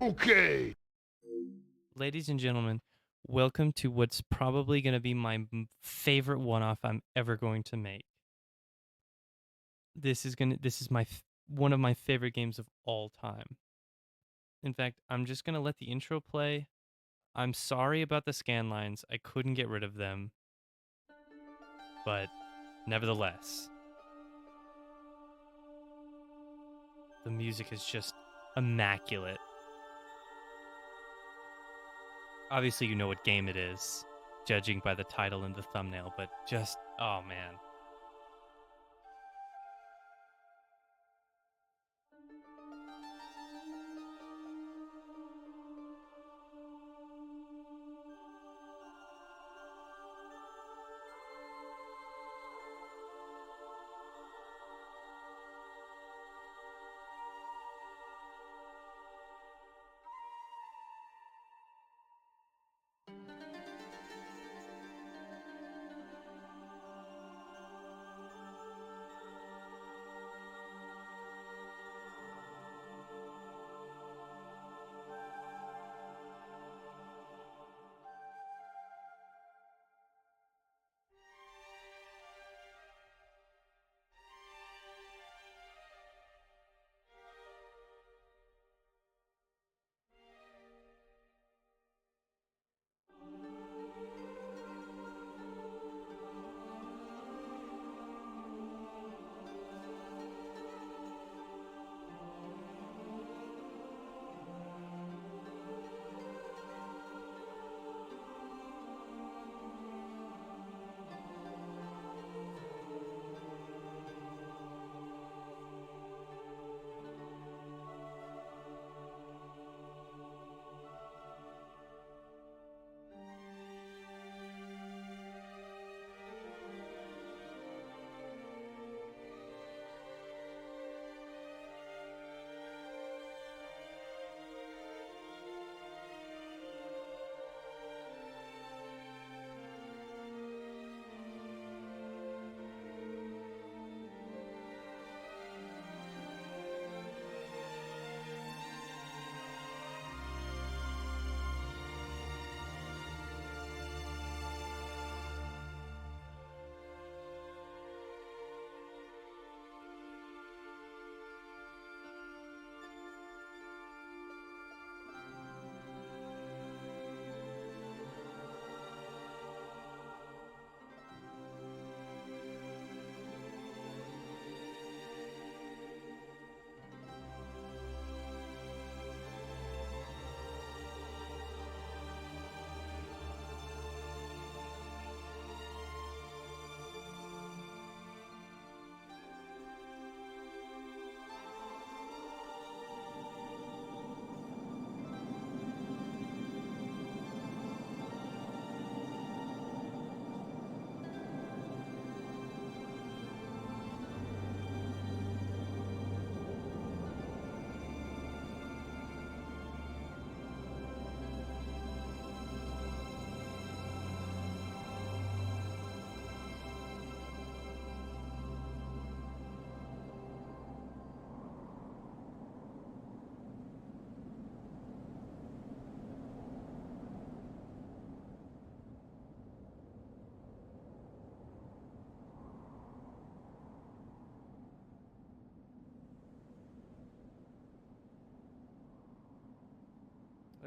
Okay. Ladies and gentlemen, welcome to what's probably going to be my favorite one-off I'm ever going to make. This is one of my favorite games of all time. In fact, I'm just going to let the intro play. I'm sorry about the scan lines. I couldn't get rid of them. But nevertheless, the music is just immaculate. Obviously, you know what game it is, judging by the title and the thumbnail, but just, oh man.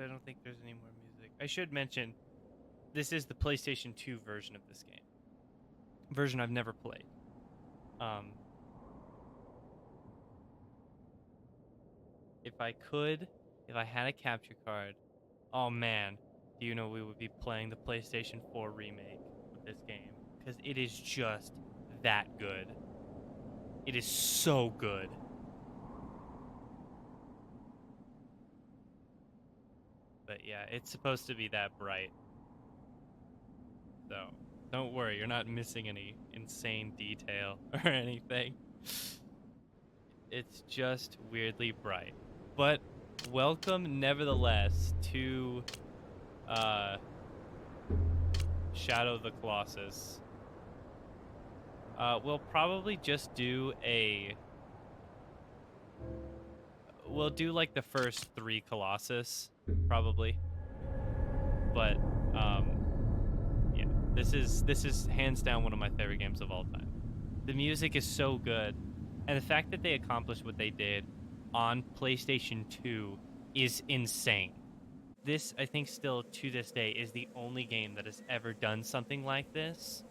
I don't think there's any more music. I should mention, this is the PlayStation 2 version of this game. Version I've never played. Um, if I had a capture card, oh man, do you know we would be playing the PlayStation 4 remake of this game? Because it is just that good. It is so good. But yeah, it's supposed to be that bright. So don't worry, you're not missing any insane detail or anything. It's just weirdly bright. But welcome nevertheless to uh Shadow of the Colossus. We'll probably just do we'll do like the first 3 colossus probably. But yeah, this is hands down one of my favorite games of all time. The music is so good, and the fact that they accomplished what they did on PlayStation 2 is insane. This, I think, still to this day is the only game that has ever done something like this,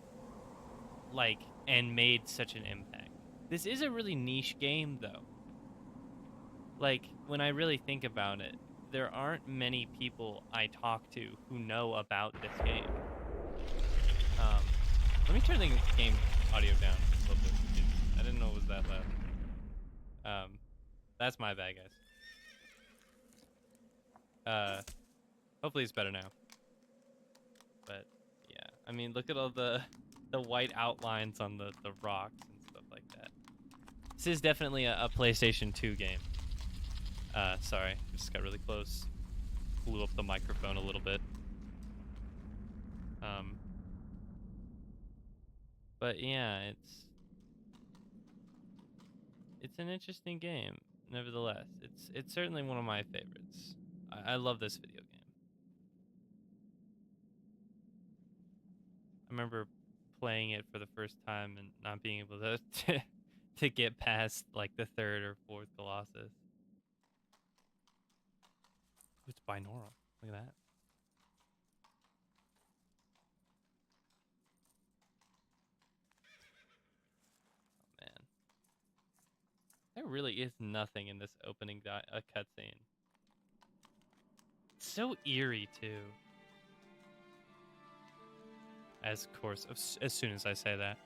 like, and made such an impact. This is a really niche game, though. Like, when I really think about it, there aren't many people I talk to who know about this game. Let me turn the game audio down a little bit. I didn't know it was that loud. That's my bad, guys. Hopefully it's better now. But yeah, I mean, look at all the white outlines on the rocks and stuff like that. This is definitely a PlayStation 2 game. Sorry, I just got really close. Blew up the microphone a little bit. But yeah, it's an interesting game. Nevertheless, it's certainly one of my favorites. I love this video game. I remember playing it for the first time and not being able to get past like the 3rd or 4th colossus. It's binaural. Look at that. Oh, man. There really is nothing in this opening cutscene. It's so eerie, too. As soon as I say that.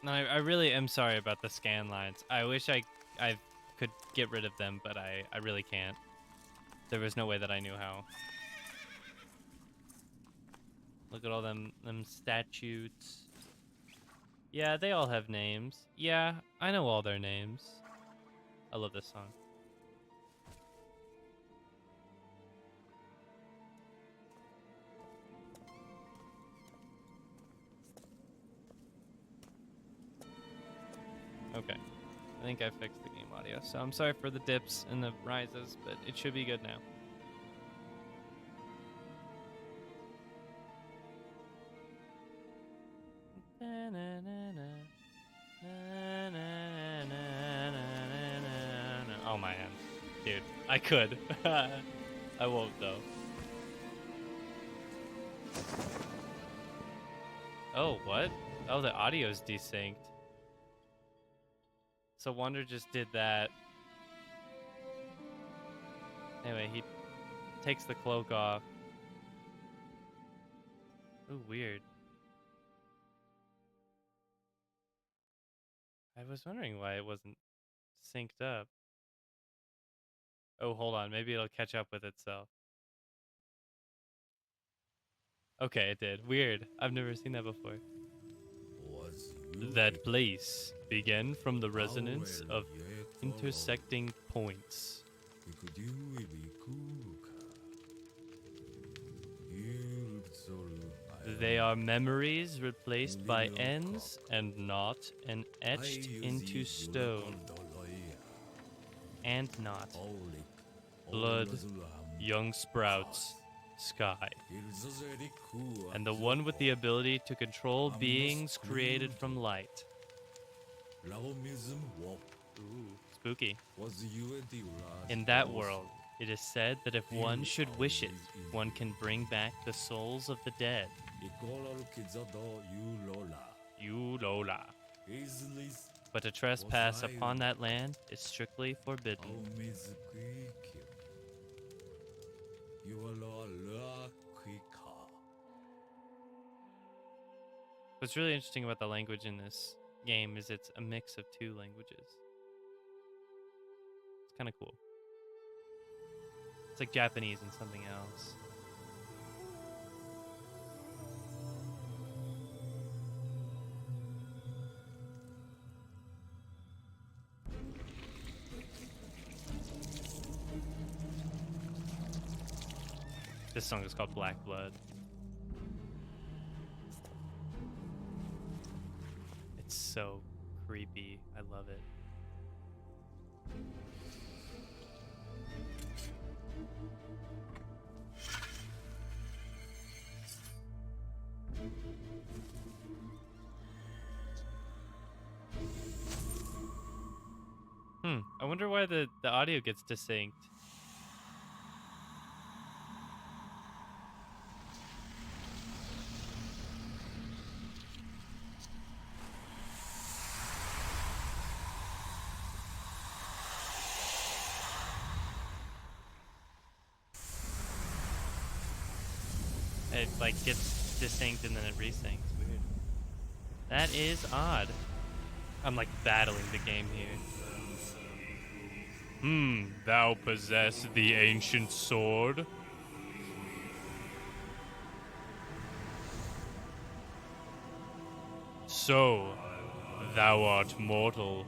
No, I really am sorry about the scan lines. I wish I could get rid of them, but I really can't. There was no way that I knew how. Look at all them statutes. Yeah, they all have names. Yeah, I know all their names. I love this song. Okay. I think I fixed the game audio, so I'm sorry for the dips and the rises, but it should be good now. Oh my hand. Dude, I could. I won't though. Oh, what? Oh, the audio's desynced. So Wander just did that. Anyway, he takes the cloak off. Ooh, weird. I was wondering why it wasn't synced up. Oh, hold on. Maybe it'll catch up with itself. Okay, it did. Weird. I've never seen that before. That place began from the resonance of intersecting points. They are memories replaced by ends and not and etched into stone. And not. Blood, young sprouts, sky. And the one with the ability to control beings created from light. Ooh, spooky. In that world, it is said that if one should wish it, one can bring back the souls of the dead. Lola. But to trespass upon that land is strictly forbidden. What's really interesting about the language in this game is it's a mix of 2 languages. It's kind of cool. It's like Japanese and something else. This song is called Black Blood. It's so creepy. I love it. I wonder why the audio gets distinct. It like gets distinct and then it resyncs. Weird. That is odd. I'm like battling the game here. Thou possess the ancient sword? So, thou art mortal.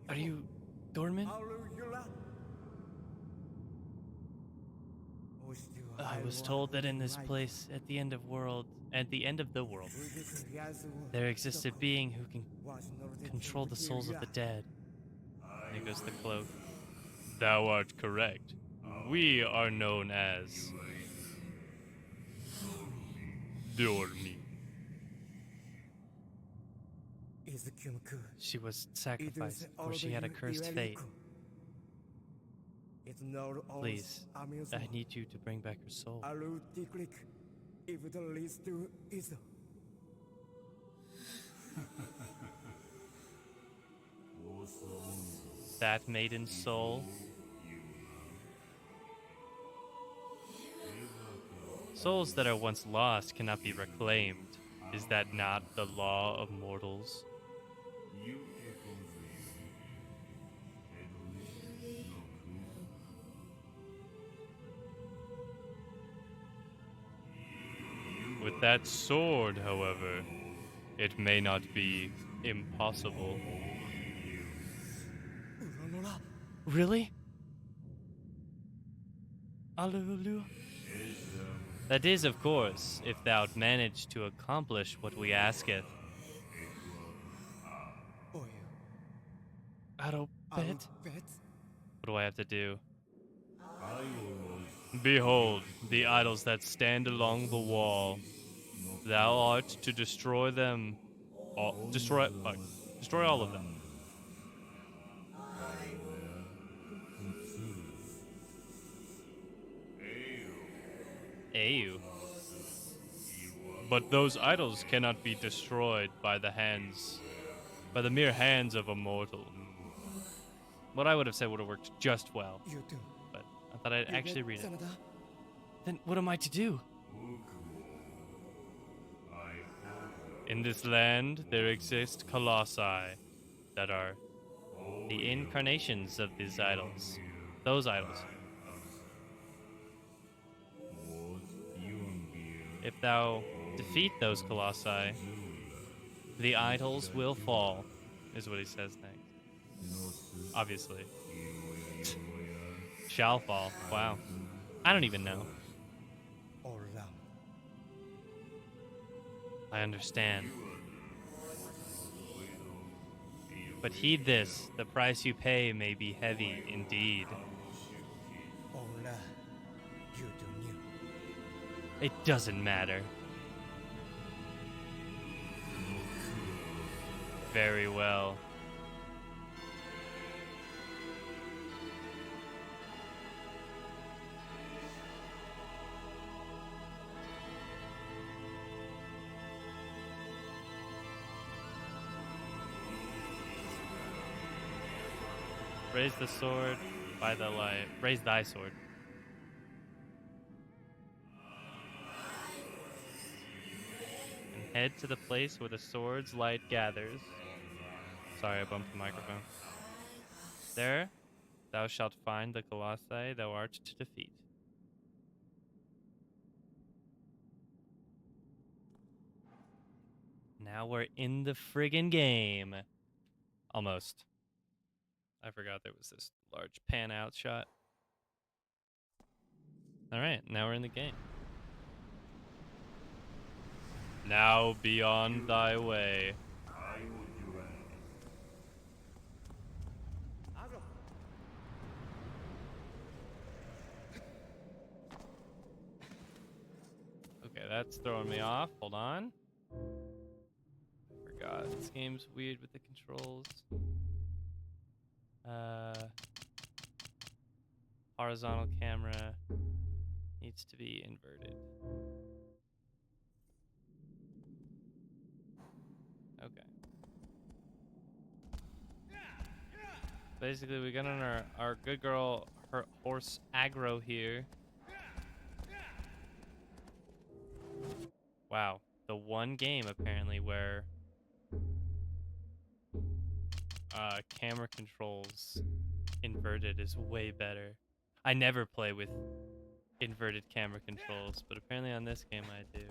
Are you Dorman? I was told that in this place, at the end of the world, there exists a being who can control the souls of the dead. There goes the cloak. Thou art correct. We are known as Dormi. She was sacrificed, for she had a cursed fate. Please, I need you to bring back her soul. That maiden's soul. Souls that are once lost cannot be reclaimed. Is that not the law of mortals? With that sword, however, it may not be impossible. Really? Alleluia. That is, of course, if thou'lt manage to accomplish what we asketh. Arrowbet? What do I have to do? Behold, the idols that stand along the wall. Thou art to destroy them. Destroy all of them. Ew. But those idols cannot be destroyed by the mere hands of a mortal. What I would have said would have worked just well, but I thought I'd actually read it. Then what am I to do? In this land, there exist colossi that are the incarnations of these idols. Those idols. If thou defeat those colossi, the idols will fall, is what he says next. Obviously. Shall fall. Wow. I don't even know. I understand. But heed this, the price you pay may be heavy indeed. It doesn't matter. Very well. Raise the sword by the light. Raise thy sword. And head to the place where the sword's light gathers. Sorry, I bumped the microphone. There, thou shalt find the colossi thou art to defeat. Now we're in the friggin' game. Almost. I forgot there was this large pan out shot. All right, now we're in the game. Now be on thy way. Okay, that's throwing me off. Hold on. I forgot. This game's weird with the controls. Horizontal camera needs to be inverted. Okay. Basically, we got on our good girl, her horse aggro here. Wow. The one game, apparently, where camera controls inverted is way better. I never play with inverted camera controls, but apparently on this game I do.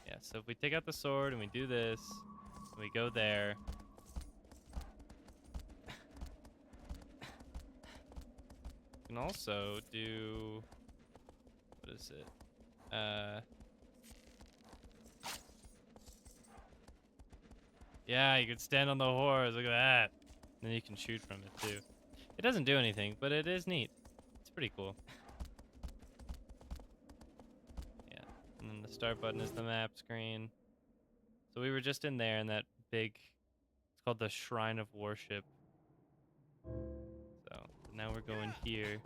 Yeah, so if we take out the sword and we do this, and we go there. We can also do, what is it? Yeah, you can stand on the horse, look at that. And then you can shoot from it too. It doesn't do anything, but it is neat. It's pretty cool. Yeah, and then the start button is the map screen. So we were just in there in that big, it's called the Shrine of Worship. So now we're going here.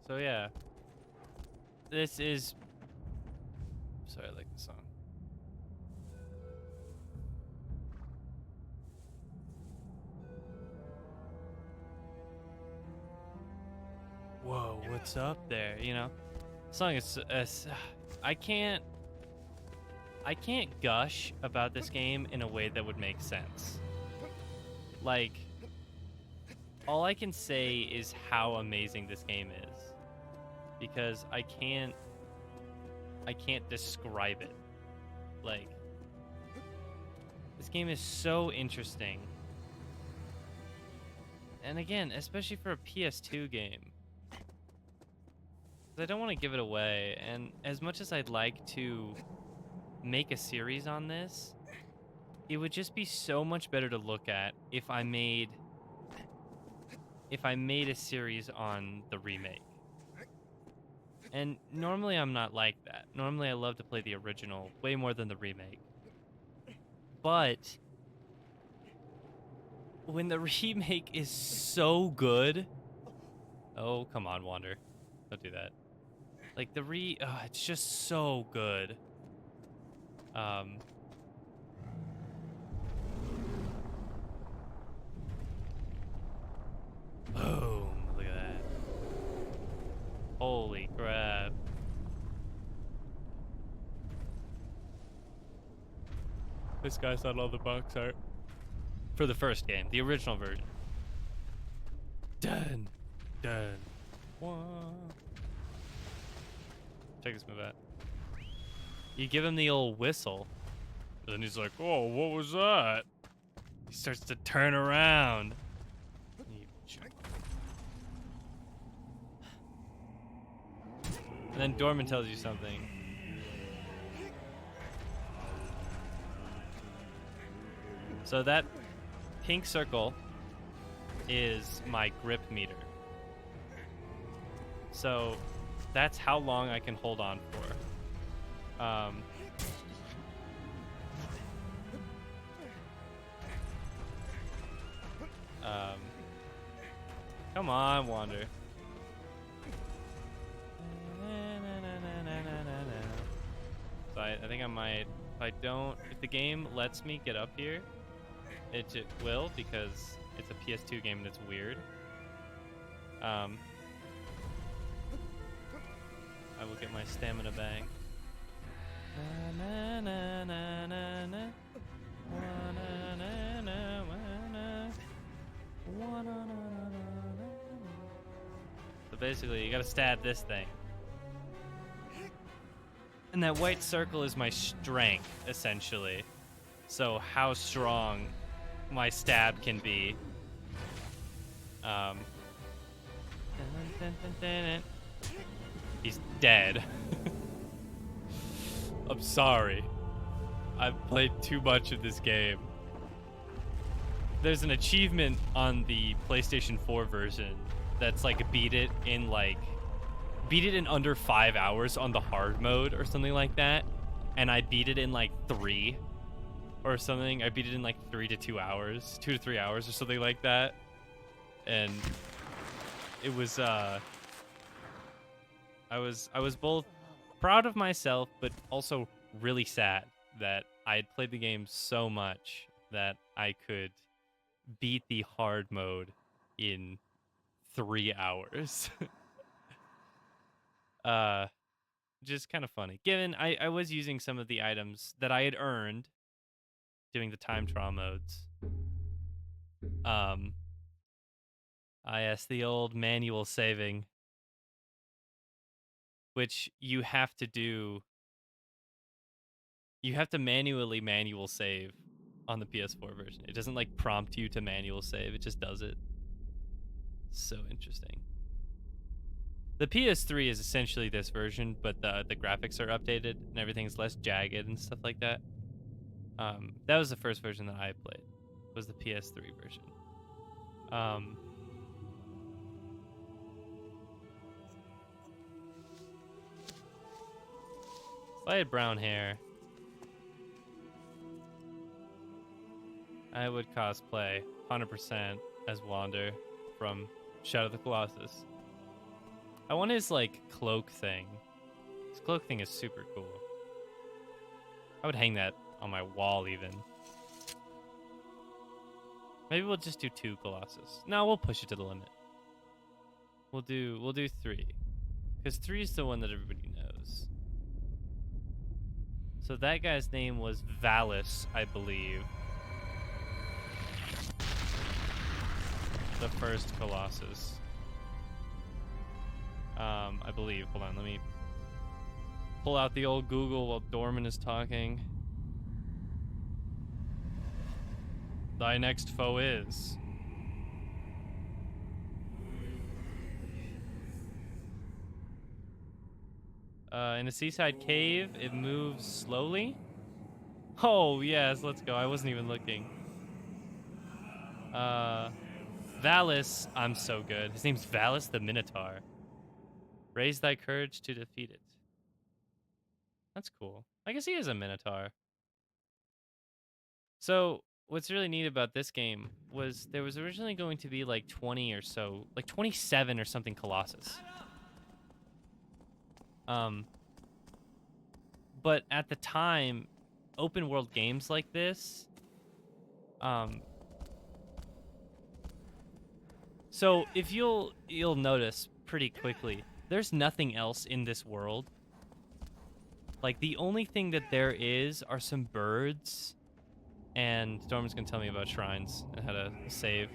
So yeah, this is, sorry, I like the song. Whoa, what's up there? You know, the song is, I can't gush about this game in a way that would make sense. Like, all I can say is how amazing this game is, because I can't describe it. Like, this game is so interesting. And again, especially for a PS2 game. I don't want to give it away, and as much as I'd like to make a series on this, it would just be so much better to look at if I made a series on the remake. And normally I'm not like that. Normally I love to play the original way more than the remake. But when the remake is so good, oh, come on, Wander. Don't do that. Like it's just so good. Boom, look at that. Holy crap. This guy's on all the box art. For the first game, the original version. Done. Check this move out. You give him the old whistle, and then he's like, "Oh, what was that?" He starts to turn around. And then Dorman tells you something. So that pink circle is my grip meter. So that's how long I can hold on for. Come on, Wander. So I think I might, if the game lets me get up here, it will, because it's a PS2 game and it's weird. I will get my stamina back. So basically, you gotta stab this thing. And that white circle is my strength, essentially. So how strong my stab can be. Um, he's dead. I'm sorry. I've played too much of this game. There's an achievement on the PlayStation 4 version that's like beat it in under 5 hours on the hard mode or something like that. And I beat it in like 3 or something. I beat it in like 3 to 2 hours, 2 to 3 hours or something like that. And it was I was both proud of myself but also really sad that I had played the game so much that I could beat the hard mode in 3 hours. uh just kind of funny. Given I was using some of the items that I had earned doing the time trial modes. Um yes, the old manual saving, which you have to do. You have to manual save on the PS4 version. It doesn't like prompt you to manual save. It just does it. So interesting. The PS3 is essentially this version, but the graphics are updated and everything's less jagged and stuff like that. That was the first version that I played. Was the PS3 version. If I had brown hair, I would cosplay 100% as Wander from Shadow of the Colossus. I want his like cloak thing. His cloak thing is super cool. I would hang that on my wall even. Maybe we'll just do 2 Colossus. No, we'll push it to the limit. We'll do 3. Because 3 is the one that everybody knows. So that guy's name was Valis, I believe. The first Colossus. I believe. Hold on, let me pull out the old Google while Dorman is talking. Thy next foe is. In a seaside cave, it moves slowly. Oh, yes, let's go. I wasn't even looking. Valis, I'm so good. His name's Valis the Minotaur. Raise thy courage to defeat it. That's cool. I guess he is a Minotaur. So, what's really neat about this game was there was originally going to be like 20 or so, like 27 or something Colossus. But at the time, open world games like this, so if you'll notice pretty quickly, there's nothing else in this world. Like the only thing that there is are some birds, and Storm's gonna tell me about shrines and how to save.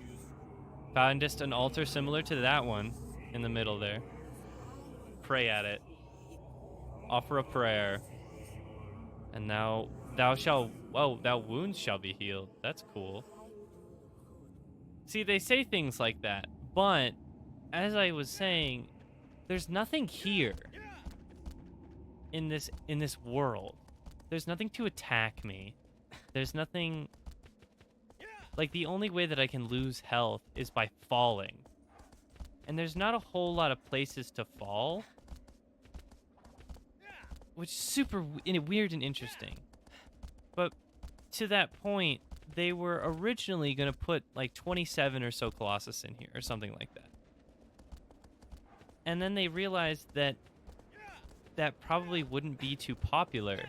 Found just an altar similar to that one in the middle there. Pray at it. Offer a prayer. And now thou wounds shall be healed. That's cool. See, they say things like that, but as I was saying, there's nothing here in this world. There's nothing to attack me. There's nothing. Like, the only way that I can lose health is by falling. And there's not a whole lot of places to fall, which is super weird and interesting. But to that point, they were originally going to put like 27 or so Colossus in here or something like that. And then they realized that that probably wouldn't be too popular.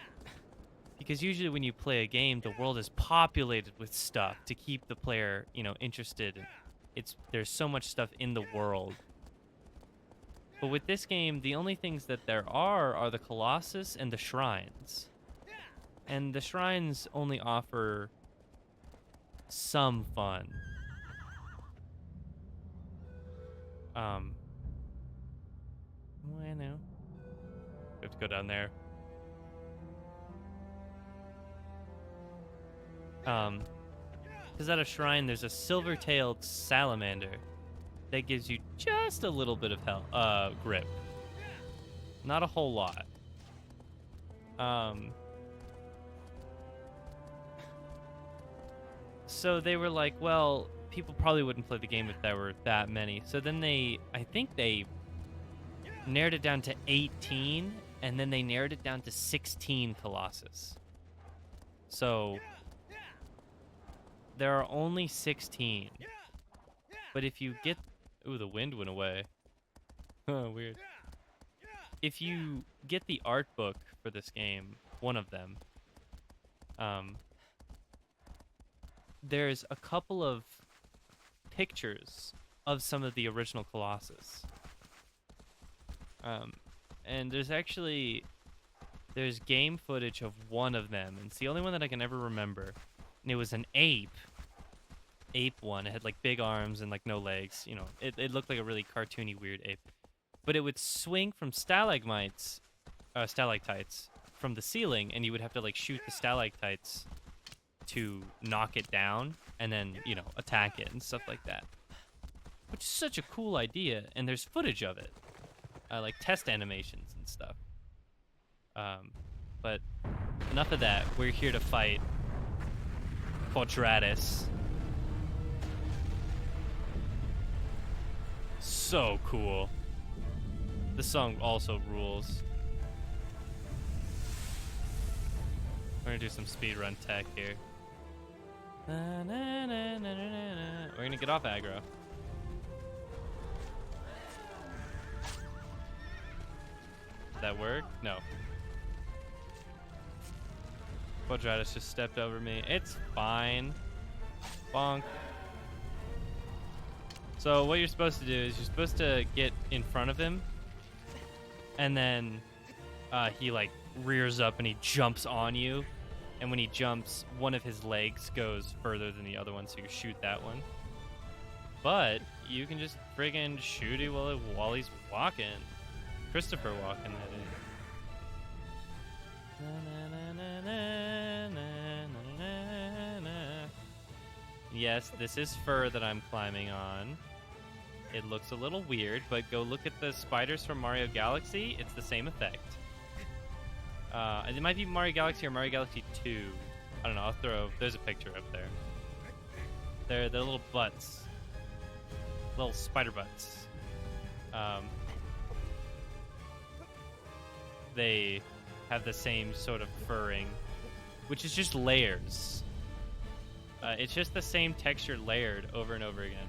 Because usually when you play a game, the world is populated with stuff to keep the player, interested. There's so much stuff in the world. But with this game, the only things that there are the Colossus and the shrines. And the shrines only offer some fun. Well, I know. We have to go down there. Because at a shrine, there's a silver-tailed salamander that gives you just a little bit of grip. Not a whole lot. So they were like, well, people probably wouldn't play the game if there were that many. So then I think they narrowed it down to 18, and then they narrowed it down to 16 Colossus. So there are only 16. But if you get... Ooh, the wind went away. Oh, weird. If you get the art book for this game, one of them, there's a couple of pictures of some of the original Colossus. And there's game footage of one of them, and it's the only one that I can ever remember. And it was an ape one. It had like big arms and like no legs. You know, it looked like a really cartoony, weird ape. But it would swing from stalagmites, stalactites from the ceiling, and you would have to like shoot the stalactites to knock it down and then, you know, attack it and stuff like that. Which is such a cool idea, and there's footage of it. Like test animations and stuff. But enough of that. We're here to fight Quadratus. So cool. This song also rules. We're gonna do some speedrun tech here. We're gonna get off aggro. Did that work? No. Quadratus just stepped over me. It's fine. Bonk. So what you're supposed to do is you're supposed to get in front of him, and then he like rears up and he jumps on you, and when he jumps, one of his legs goes further than the other one, so you shoot that one. But you can just friggin' shoot it while he's walking. Christopher walking, that is. Yes, this is fur that I'm climbing on. It looks a little weird, but go look at the spiders from Mario Galaxy. It's the same effect. It might be Mario Galaxy or Mario Galaxy 2. I don't know. There's a picture up there. They're little butts. Little spider butts. They have the same sort of furring, which is just layers. It's just the same texture layered over and over again.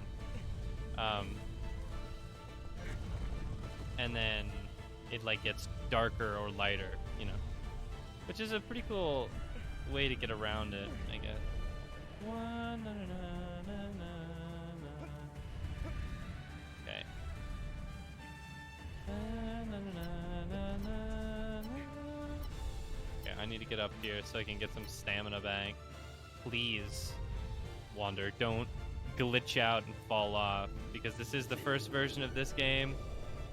And then it like gets darker or lighter, you know, which is a pretty cool way to get around it, I guess. Okay. Okay, I need to get up here so I can get some stamina back. Please, Wander, don't glitch out and fall off, because this is the first version of this game,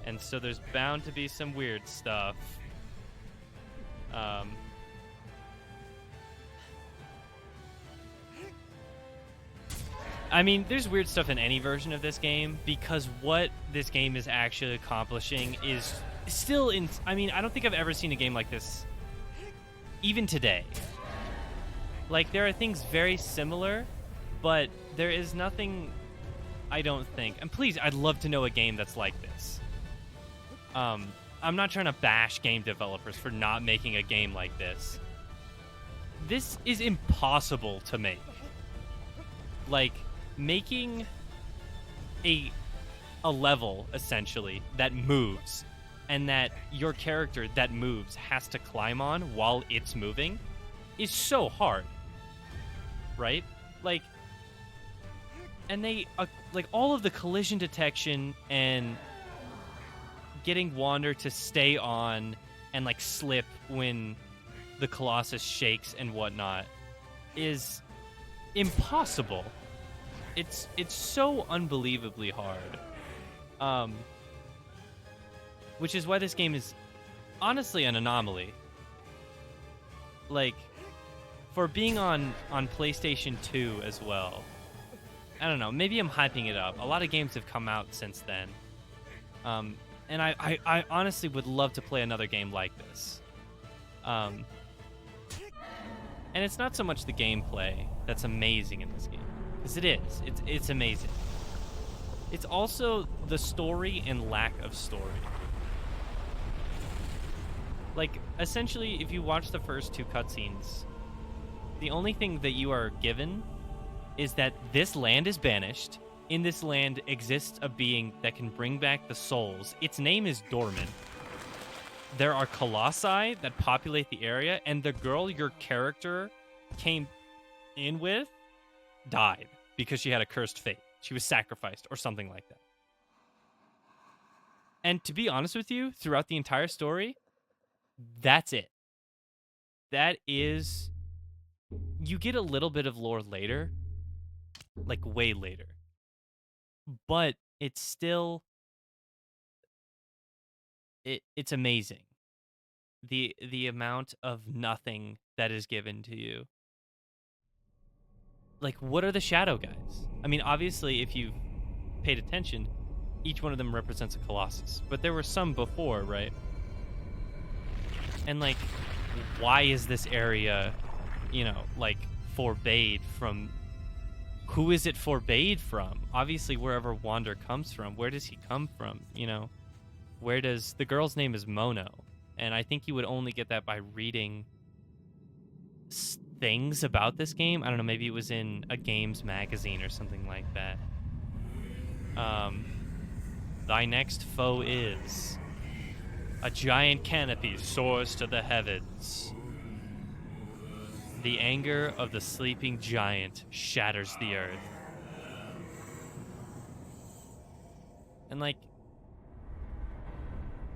and so there's bound to be some weird stuff. I mean, there's weird stuff in any version of this game, because what this game is actually accomplishing is still I mean, I don't think I've ever seen a game like this, even today. Like, there are things very similar, but there is nothing, I don't think. And please, I'd love to know a game that's like this. I'm not trying to bash game developers for not making a game like this. This is impossible to make. Like, making a level, essentially, that moves, and that your character that moves has to climb on while it's moving is so hard. Right? Like, and they, like, all of the collision detection and getting Wander to stay on and, like, slip when the Colossus shakes and whatnot is impossible. It's so unbelievably hard. Which is why this game is honestly an anomaly. Like, for being on PlayStation 2 as well. I don't know. Maybe I'm hyping it up. A lot of games have come out since then. And I honestly would love to play another game like this. And it's not so much the gameplay that's amazing in this game, because it is. It's amazing. It's also the story and lack of story. Like, essentially, if you watch the first 2 cutscenes, the only thing that you are given is that this land is banished. In this land exists a being that can bring back the souls. Its name is Dorman. There are colossi that populate the area, and the girl your character came in with died because she had a cursed fate. She was sacrificed or something like that. And to be honest with you, throughout the entire story, that's it. That is... You get a little bit of lore later, like way later. But it's still... It's amazing. The amount of nothing that is given to you. Like, what are the shadow guys? I mean, obviously, if you've paid attention, each one of them represents a colossus. But there were some before, right? And, like, why is this area, you know, like, forbade from... Who is it forbade from? Obviously, wherever Wander comes from. Where does he come from, you know? Where does... The girl's name is Mono. And I think you would only get that by reading things about this game. I don't know, maybe it was in a games magazine or something like that. Thy next foe is... A giant canopy soars to the heavens. The anger of the sleeping giant shatters the earth. And, like,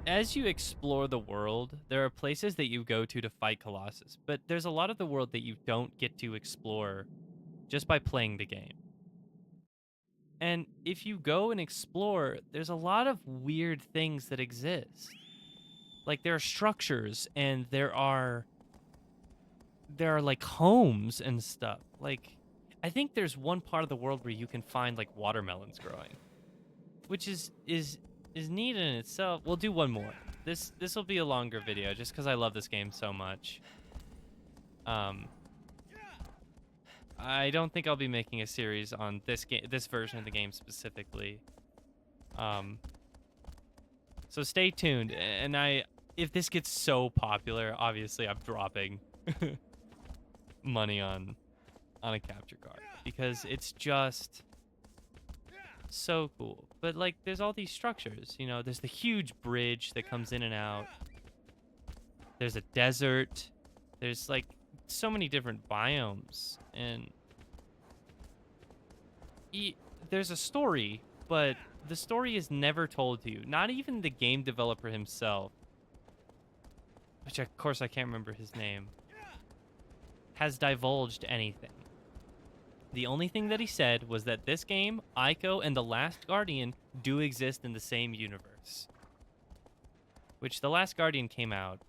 as you explore the world, there are places that you go to fight Colossus, but there's a lot of the world that you don't get to explore just by playing the game. And if you go and explore, there's a lot of weird things that exist. Like, there are structures, and there are like homes and stuff. Like, I think there's one part of the world where you can find like watermelons growing, which is neat in itself. We'll do one more. This will be a longer video just because I love this game so much. I don't think I'll be making a series on this version of the game specifically. So stay tuned. And if this gets so popular, obviously I'm dropping money on a capture card because it's just so cool. But like, there's all these structures, you know. There's the huge bridge that comes in and out. There's a desert. There's like so many different biomes, and there's a story, but the story is never told to you. Not even the game developer himself, which of course I can't remember his name, has divulged anything. The only thing that he said was that this game, Ico, and The Last Guardian do exist in the same universe. Which The Last Guardian came out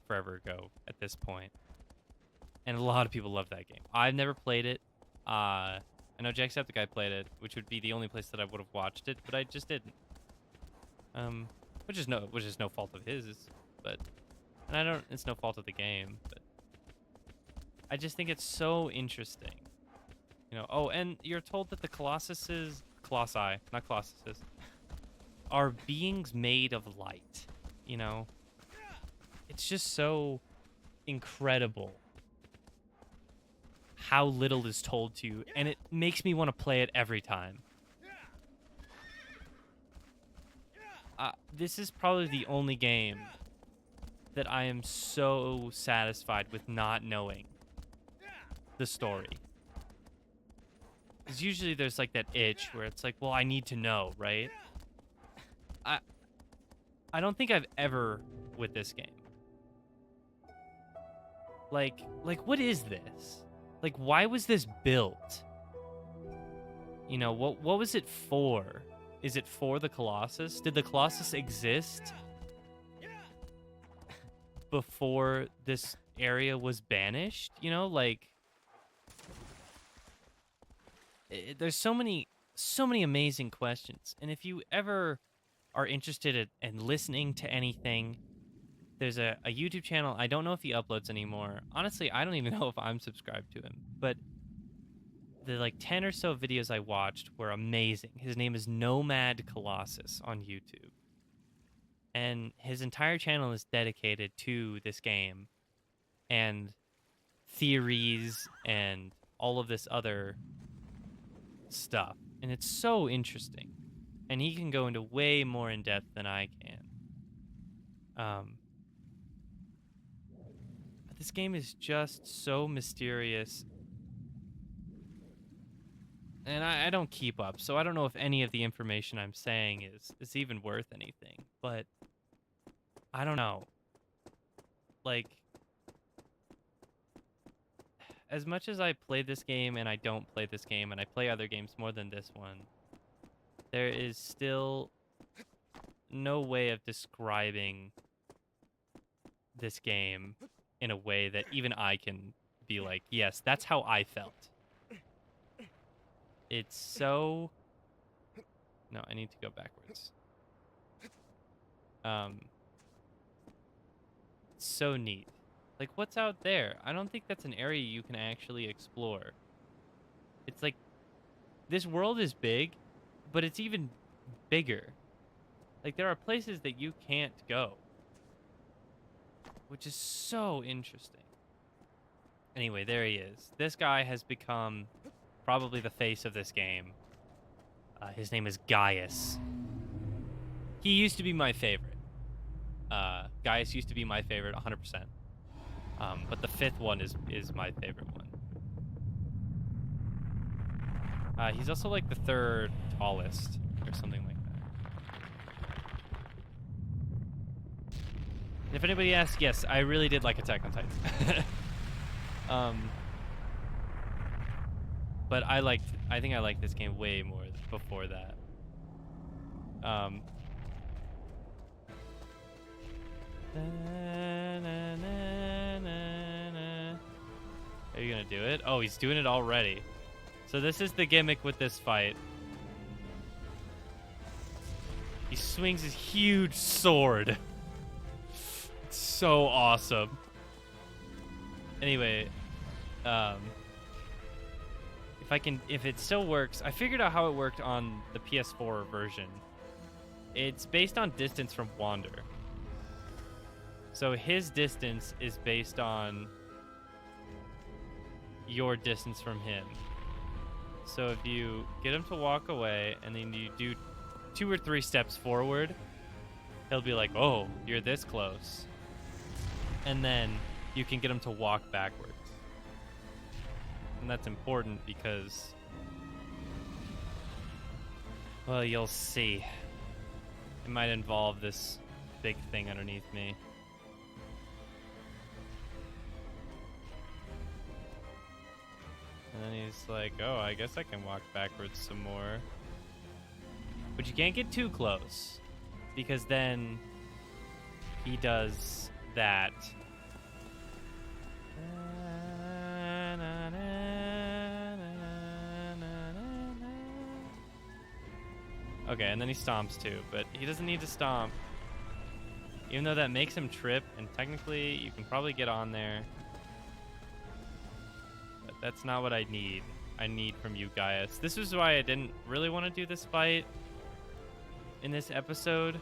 forever ago at this point. And a lot of people love that game. I've never played it. I know Jacksepticeye played it, which would be the only place that I would have watched it, but I just didn't. Which is no fault of his, but... And it's no fault of the game, but... I just think it's so interesting. You know, oh, and you're told that the colossi, not colossuses, are beings made of light, you know? It's just so incredible how little is told to you, and it makes me want to play it every time. This is probably the only game that I am so satisfied with not knowing the story. Because usually there's like that itch where it's like, well, I need to know, right? I don't think I've ever with this game. Like what is this? Like, why was this built? You know, what was it for? Is it for the Colossus? Did the Colossus exist before this area was banished? You know, like, there's so many amazing questions. And if you ever are interested in listening to anything, there's a YouTube channel. I don't know if he uploads anymore. Honestly, I don't even know if I'm subscribed to him. But the like 10 or so videos I watched were amazing. His name is Nomad Colossus on YouTube. And his entire channel is dedicated to this game and theories and all of this other stuff. And it's so interesting. And he can go into way more in depth than I can. But this game is just so mysterious. And I don't keep up, so I don't know if any of the information I'm saying is even worth anything. But I don't know. Like, as much as I play this game and I don't play this game and I play other games more than this one, there is still no way of describing this game in a way that even I can be like, yes, that's how I felt. It's so... No, I need to go backwards. It's so neat. Like, what's out there? I don't think that's an area you can actually explore. It's like, this world is big, but it's even bigger. Like, there are places that you can't go, which is so interesting. Anyway, there he is. This guy has become probably the face of this game. His name is Gaius. He used to be my favorite. Gaius used to be my favorite 100%. But the fifth one is my favorite one. He's also like the third tallest or something like that. And if anybody asks, yes, I really did like Attack on Titan. But I think I liked this game way more before that. Are you gonna do it? Oh, he's doing it already. So this is the gimmick with this fight. He swings his huge sword. It's so awesome. Anyway, if it still works, I figured out how it worked on the PS4 version. It's based on distance from Wander. So his distance is based on your distance from him. So if you get him to walk away and then you do 2 or 3 steps forward, he'll be like, oh, you're this close. And then you can get him to walk backwards. And that's important because, well, you'll see. It might involve this big thing underneath me. And then he's like, oh, I guess I can walk backwards some more. But you can't get too close, because then he does that. Okay, and then he stomps too, but he doesn't need to stomp. Even though that makes him trip, and technically you can probably get on there. But that's not what I need. I need from you, Gaius. This is why I didn't really want to do this fight in this episode,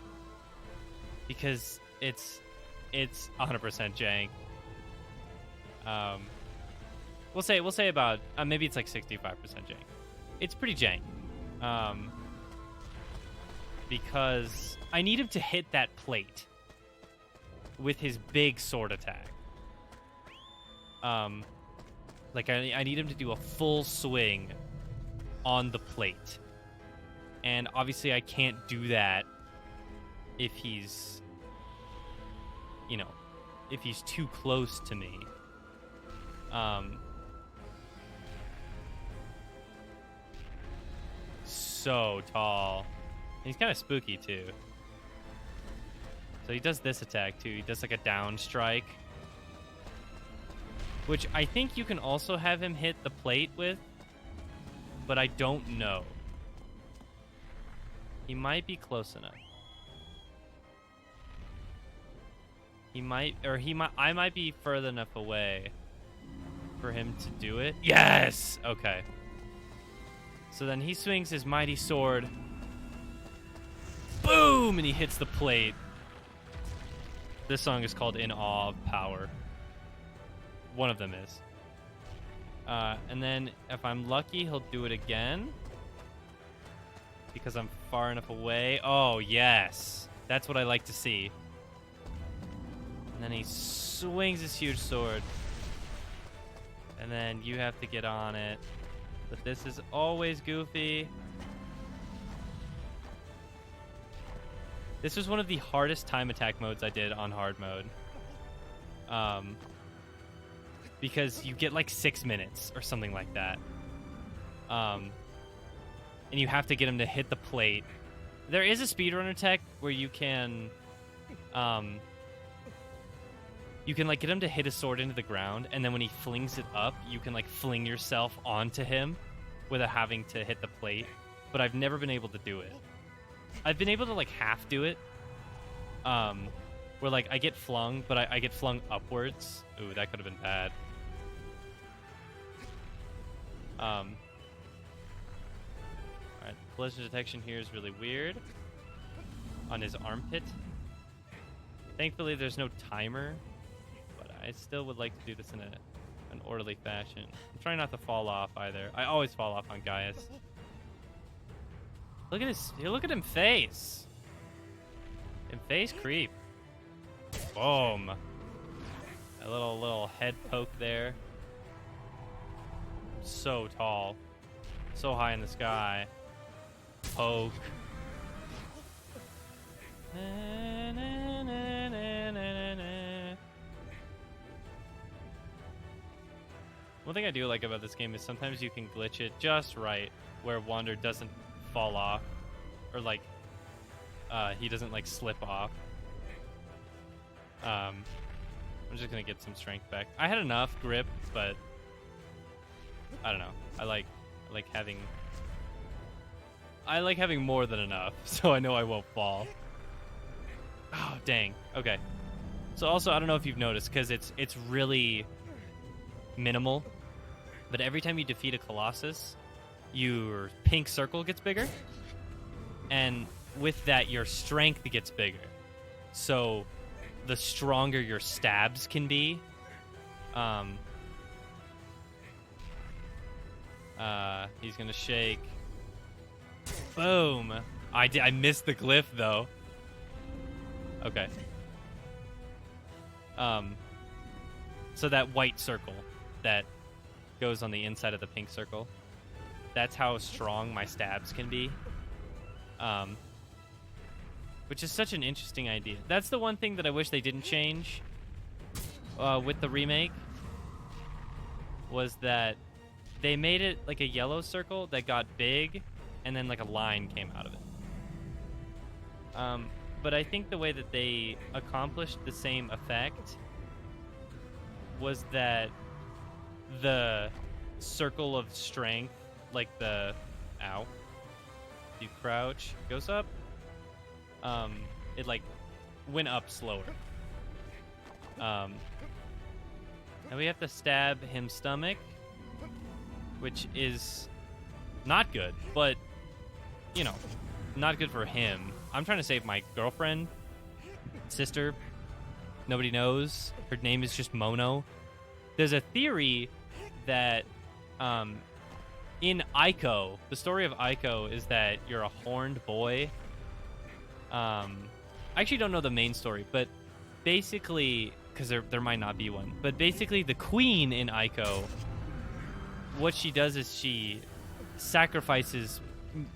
because it's 100% jank. We'll say about maybe it's like 65% jank. It's pretty jank. Because I need him to hit that plate with his big sword attack. Like I need him to do a full swing on the plate. And obviously I can't do that if he's, if he's too close to me. So tall. And he's kind of spooky too. So he does this attack too. He does like a down strike, which I think you can also have him hit the plate with, but I don't know. He might be close enough. I might be further enough away for him to do it. Yes! Okay. So then he swings his mighty sword. Boom! And he hits the plate. This song is called In Awe of Power. One of them is. And then if I'm lucky, he'll do it again. Because I'm far enough away. Oh, yes. That's what I like to see. And then he swings his huge sword. And then you have to get on it. But this is always goofy. This was one of the hardest time attack modes I did on hard mode. Because you get like 6 minutes or something like that. And you have to get him to hit the plate. There is a speedrunner tech where you can like get him to hit his sword into the ground, and then when he flings it up, you can like fling yourself onto him without having to hit the plate. But I've never been able to do it. I've been able to like half do it. Where like I get flung, but I get flung upwards. Ooh, that could have been bad. Alright, collision detection here is really weird. On his armpit. Thankfully there's no timer, but I still would like to do this in an orderly fashion. I'm trying not to fall off either. I always fall off on Gaius. Look at him face. Him face creep. Boom. A little head poke there. So tall. So high in the sky. Poke. Na, na, na, na, na, na. One thing I do like about this game is sometimes you can glitch it just right where Wander doesn't fall off, or like he doesn't like slip off. I'm just gonna get some strength back. I had enough grip, but I don't know. I like having more than enough, so I know I won't fall. Oh dang. Okay. So also I don't know if you've noticed, because it's really minimal, but every time you defeat a colossus, your pink circle gets bigger, and with that your strength gets bigger. So the stronger your stabs can be. He's gonna shake. Boom. I missed the glyph though. Okay. So that white circle that goes on the inside of the pink circle, that's how strong my stabs can be. Which is such an interesting idea. That's the one thing that I wish they didn't change with the remake, was that they made it like a yellow circle that got big, and then like a line came out of it. But I think the way that they accomplished the same effect was that the circle of strength, like the you crouch, goes up. It like went up slower. And we have to stab him stomach, which is not good, but you know, not good for him. I'm trying to save my girlfriend, sister. Nobody knows. Her name is just Mono. There's a theory that in Ico, the story of Ico is that you're a horned boy. I actually don't know the main story, but basically, because there might not be one, but basically the queen in Ico, what she does is she sacrifices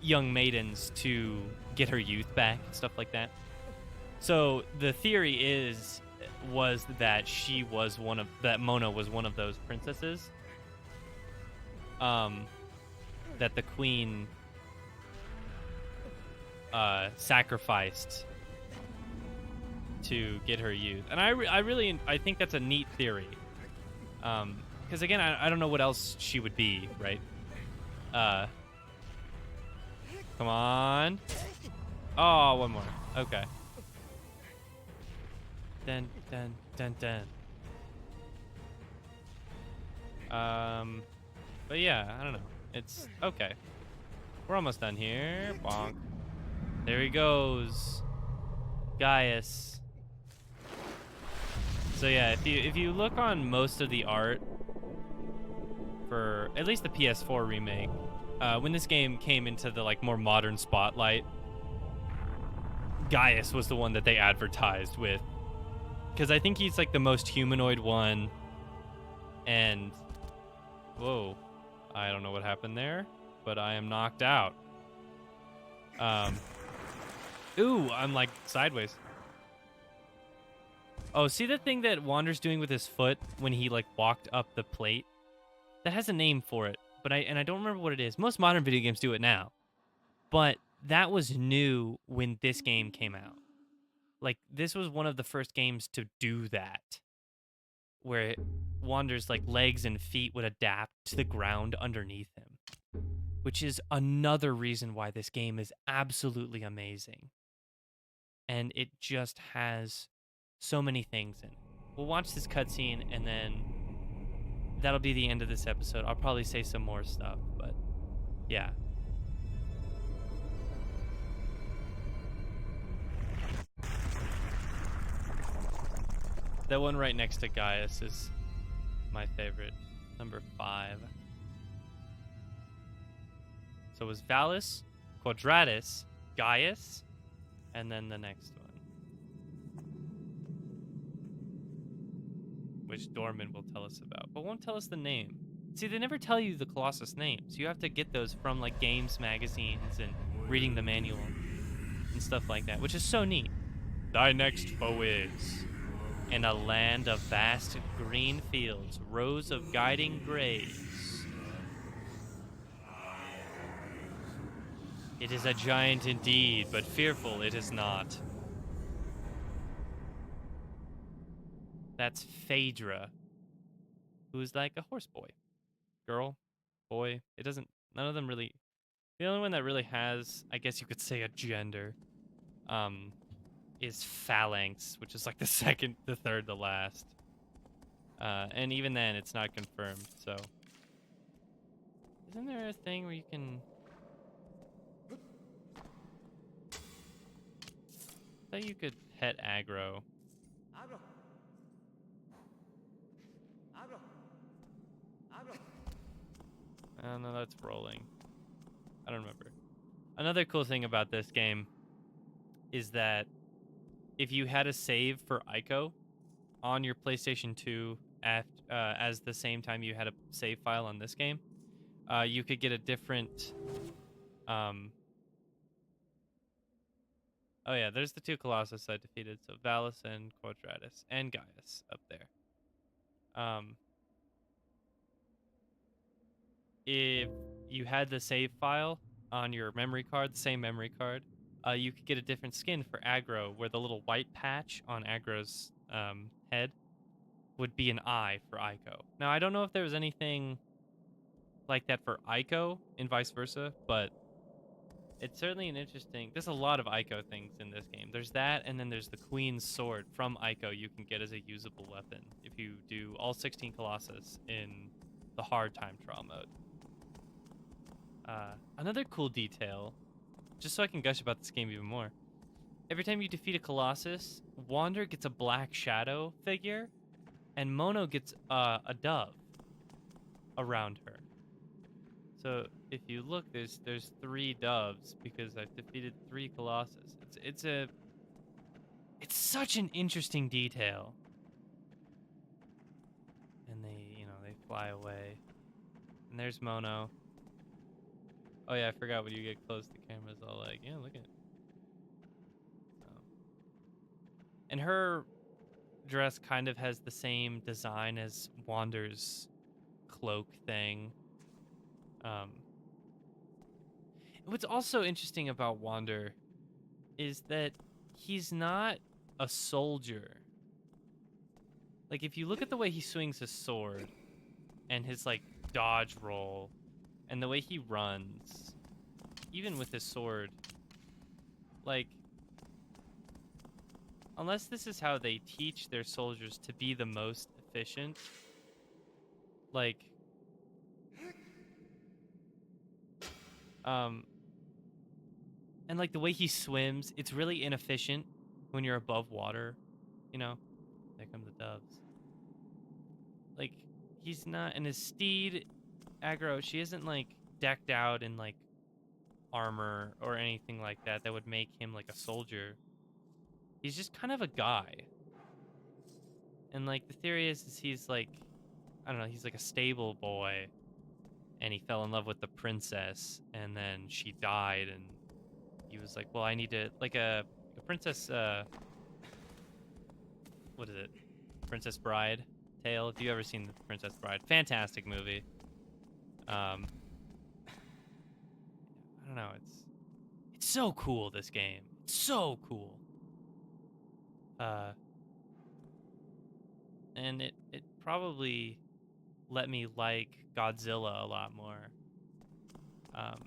young maidens to get her youth back and stuff like that. So the theory was that Mona was one of those princesses. That the queen sacrificed to get her youth, and I think that's a neat theory. Because again, I don't know what else she would be, right? Come on. Oh, one more. Okay. Dun, dun, dun, dun. But yeah, I don't know. It's okay. We're almost done here. Bonk. There he goes. Gaius. So yeah, if you look on most of the art for at least the PS4 remake, when this game came into the like more modern spotlight, Gaius was the one that they advertised with, because I think he's like the most humanoid one. And whoa, I don't know what happened there, but I am knocked out. Ooh, I'm like sideways. Oh, see the thing that Wander's doing with his foot when he like walked up the plate? That has a name for it, but I don't remember what it is. Most modern video games do it now, but that was new when this game came out. Like this was one of the first games to do that, where Wander's like legs and feet would adapt to the ground underneath him, which is another reason why this game is absolutely amazing. And it just has so many things in it. We'll watch this cutscene and then that'll be the end of this episode. I'll probably say some more stuff, but yeah. That one right next to Gaius is my favorite, number 5. So it was Valus, Quadratus, Gaius, and then the next one, which Dorman will tell us about, but won't tell us the name. See, they never tell you the Colossus names. You have to get those from like games magazines and reading the manual and stuff like that, which is so neat. Thy next foe is, in a land of vast green fields, rows of guiding graves. It is a giant indeed, but fearful it is not. That's Phaedra, who's like a horse boy. Girl, boy, it doesn't, none of them really, the only one that really has, I guess you could say, a gender, is Phalanx, which is like the second, the third, the last. And even then, it's not confirmed, so. Isn't there a thing where you can... I thought you could pet aggro. Oh, no, that's rolling. I don't remember. Another cool thing about this game is that if you had a save for Ico on your PlayStation 2 as the same time you had a save file on this game, you could get a different... Oh yeah, there's the 2 Colossus I defeated, so Valus and Quadratus, and Gaius up there. If you had the save file on your memory card, the same memory card, you could get a different skin for aggro, where the little white patch on aggro's head would be an eye for Ico. Now, I don't know if there was anything like that for Ico and vice versa, but it's certainly an interesting... There's a lot of Ico things in this game. There's that, and then there's the Queen's Sword from Ico you can get as a usable weapon if you do all 16 Colossus in the hard time trial mode. Another cool detail, just so I can gush about this game even more. Every time you defeat a Colossus, Wander gets a black shadow figure, and Mono gets a dove around her. So if you look, there's 3 doves because I've defeated 3 Colossus. It's such an interesting detail. And they fly away. And there's Mono. Oh yeah, I forgot when you get close, the camera's all like, yeah, look at it. Oh. And her dress kind of has the same design as Wander's cloak thing. What's also interesting about Wander is that he's not a soldier. Like, if you look at the way he swings his sword and his, like, dodge roll and the way he runs, even with his sword, like, unless this is how they teach their soldiers to be the most efficient, like, um, and like the way he swims, it's really inefficient when you're above water, you know? There come the doves. Like, he's not, and his steed, aggro, she isn't like decked out in like armor or anything like that that would make him like a soldier. He's just kind of a guy. And like the theory is he's like, I don't know, he's like a stable boy and he fell in love with the princess and then she died and he was like, well, I need to like a princess what is it? Princess Bride tale. If you ever seen the Princess Bride, fantastic movie. Um I don't know, it's so cool, this game. It's so cool. Uh and it probably let me like Godzilla a lot more. Um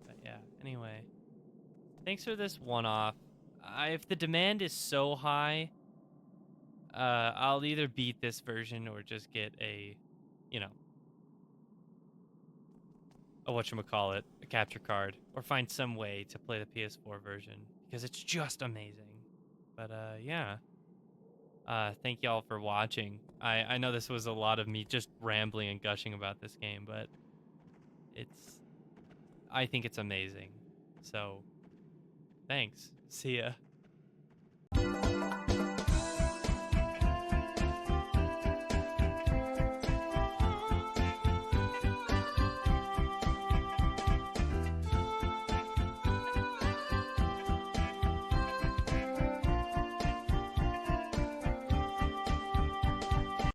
but yeah, anyway. Thanks for this one-off. If the demand is so high, I'll either beat this version or just get a, you know, a whatchamacallit, a capture card, or find some way to play the PS4 version because it's just amazing. But yeah. Thank y'all for watching. I know this was a lot of me just rambling and gushing about this game, but it's I think it's amazing. So, thanks. See ya.